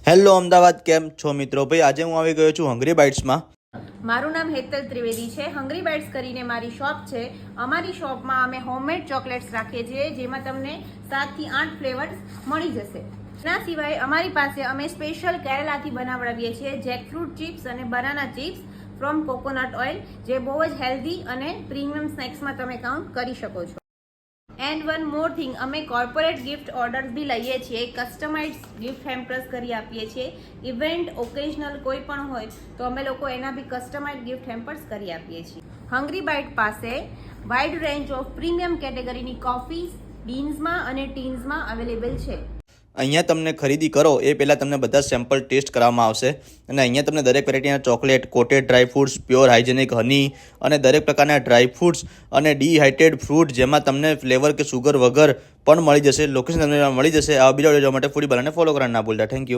Hello Ahmedabad, કેમ છો મિત્રો? ભાઈ આજે હું આવી ગયો છું હંગરી બાઇટ્સમાં. મારું નામ હેતલ ત્રિવેદી છે. હંગરી બાઇટ્સ કરીને મારી શોપ છે. અમારી શોપમાં અમે હોમમેડ ચોકલેટ્સ રાખીએ છીએ, જેમાં તમને 7 થી 8 ફ્લેવર્સ મળી જશે. એના સિવાય અમારી પાસે અમે સ્પેશિયલ કેરેલાથી બનાવડાવીએ છીએ જેકફ્રૂટ ચિપ્સ અને banana chips from coconut oil, જે બહુ જ હેલ્ધી અને પ્રીમિયમ સ્નેક્સમાં તમે કાઉન્ટ કરી શકો છો. એન્ડ વન મોર થિંગ, અમે કોર્પોરેટ ગિફ્ટ ઓર્ડર્સ બી લઈએ છીએ. કસ્ટમાઇઝ ગિફ્ટ હેમ્પર્સ કરી આપીએ છીએ. ઇવેન્ટ ઓકેઝનલ કોઈ પણ હોય તો અમે લોકો એના બી કસ્ટમાઇઝ ગિફ્ટ હેમ્પર્સ કરી આપીએ છીએ. હંગરી બાઇટ પાસે wide range of premium કેટેગરીની coffees બીન્સમાં અને ટીન્સમાં અવેલેબલ છે. અહીંયા તમને ખરીદી કરો એ પહેલાં તમને બધા સેમ્પલ ટેસ્ટ કરવામાં આવશે અને અહીંયા તમને દરેક વેરાયટીના chocolate, coated dry fruits, pure hygienic honey અને દરેક પ્રકારના ડ્રાય ફ્રૂટ્સ અને ડિહાઇડ્રેટેડ ફ્રૂટ, જેમાં તમને ફ્લેવર કે સુગર વગર પણ મળી જશે. લોકેશન તમને મળી જશે. આવા બીજા વિડીયો જોવા માટે ફૂડી બાલાને ફોલો કરવાનું ના ભૂલતા. Thank you.